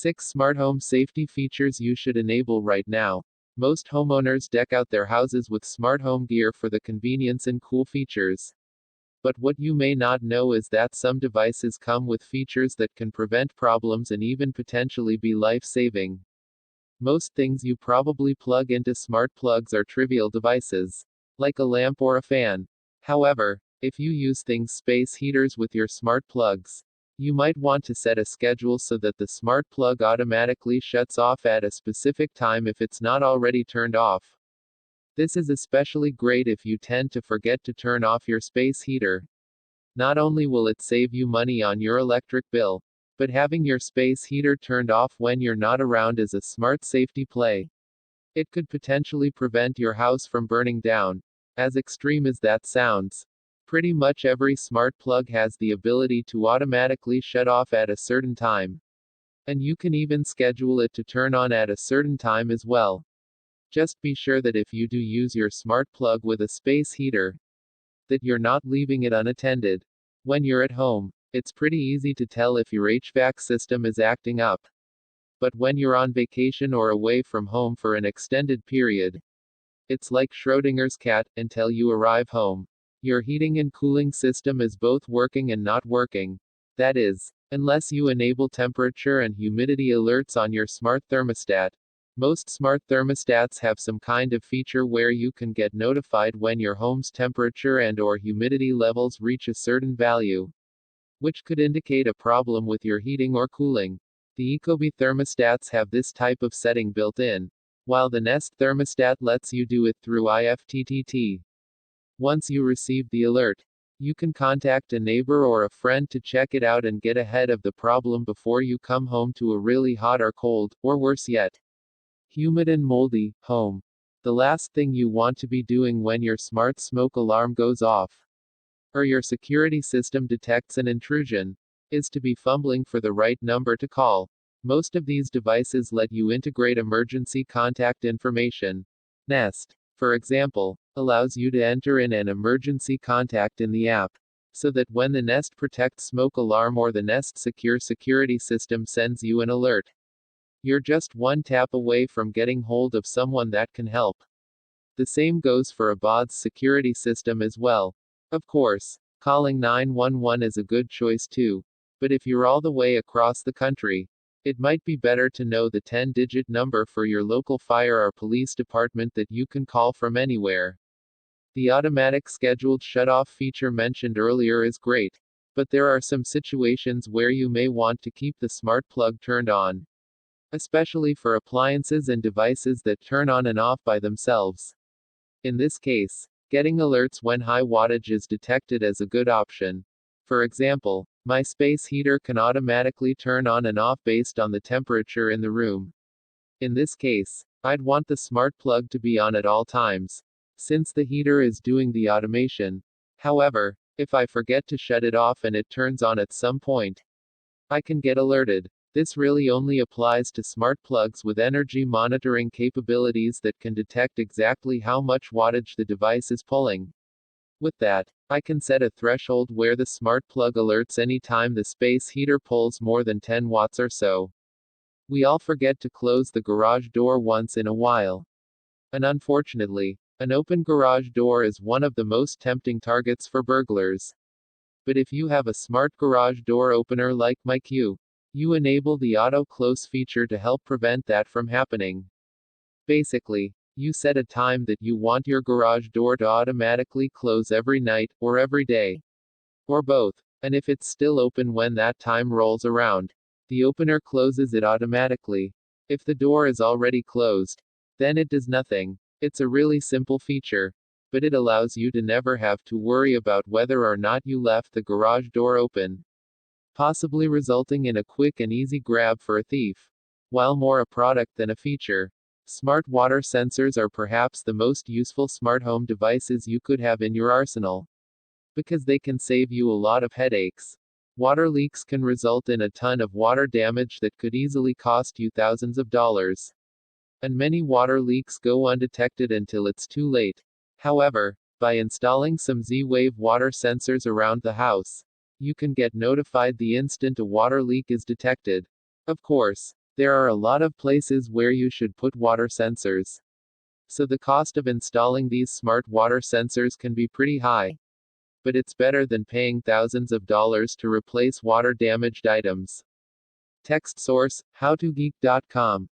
6 Smart Home Safety Features You Should Enable Right Now. Most homeowners deck out their houses with smart home gear for the convenience and cool features. But what you may not know is that some devices come with features that can prevent problems and even potentially be life-saving. Most things you probably plug into smart plugs are trivial devices, like a lamp or a fan. However, if you use things space heaters with your smart plugs, you might want to set a schedule so that the smart plug automatically shuts off at a specific time if it's not already turned off. This is especially great if you tend to forget to turn off your space heater. Not only will it save you money on your electric bill, but having your space heater turned off when you're not around is a smart safety play. It could potentially prevent your house from burning down. As extreme as that sounds, pretty much every smart plug has the ability to automatically shut off at a certain time. And you can even schedule it to turn on at a certain time as well. Just be sure that if you do use your smart plug with a space heater, that you're not leaving it unattended. When you're at home, it's pretty easy to tell if your HVAC system is acting up. But when you're on vacation or away from home for an extended period, it's like Schrodinger's cat, until you arrive home. Your heating and cooling system is both working and not working. That is, unless you enable temperature and humidity alerts on your smart thermostat. Most smart thermostats have some kind of feature where you can get notified when your home's temperature and/or humidity levels reach a certain value, which could indicate a problem with your heating or cooling. The Ecobee thermostats have this type of setting built in, while the Nest thermostat lets you do it through IFTTT. Once you receive the alert, you can contact a neighbor or a friend to check it out and get ahead of the problem before you come home to a really hot or cold, or worse yet, humid and moldy, home. The last thing you want to be doing when your smart smoke alarm goes off, or your security system detects an intrusion, is to be fumbling for the right number to call. Most of these devices let you integrate emergency contact information. Nest, for example, allows you to enter in an emergency contact in the app, so that when the Nest Protect smoke alarm or the Nest Secure security system sends you an alert, you're just one tap away from getting hold of someone that can help. The same goes for Abad's security system as well. Of course, calling 911 is a good choice too, but if you're all the way across the country, it might be better to know the 10-digit number for your local fire or police department that you can call from anywhere. The automatic scheduled shutoff feature mentioned earlier is great, but there are some situations where you may want to keep the smart plug turned on, especially for appliances and devices that turn on and off by themselves. In this case, getting alerts when high wattage is detected is a good option. For example, my space heater can automatically turn on and off based on the temperature in the room. In this case, I'd want the smart plug to be on at all times, since the heater is doing the automation. However, if I forget to shut it off and it turns on at some point, I can get alerted. This really only applies to smart plugs with energy monitoring capabilities that can detect exactly how much wattage the device is pulling. With that, I can set a threshold where the smart plug alerts anytime the space heater pulls more than 10 watts or so. We all forget to close the garage door once in a while. And unfortunately, an open garage door is one of the most tempting targets for burglars. But if you have a smart garage door opener like MyQ, you enable the auto close feature to help prevent that from happening. Basically, you set a time that you want your garage door to automatically close every night, or every day, or both. And if it's still open when that time rolls around, the opener closes it automatically. If the door is already closed, then it does nothing. It's a really simple feature, but it allows you to never have to worry about whether or not you left the garage door open, possibly resulting in a quick and easy grab for a thief. While more a product than a feature, smart water sensors are perhaps the most useful smart home devices you could have in your arsenal, because they can save you a lot of headaches. Water leaks can result in a ton of water damage that could easily cost you thousands of dollars. And many water leaks go undetected until it's too late. However, by installing some Z-Wave water sensors around the house, you can get notified the instant a water leak is detected. Of course, There are a lot of places where you should put water sensors. So the cost of installing these smart water sensors can be pretty high. But it's better than paying thousands of dollars to replace water damaged items. Text source, howtogeek.com.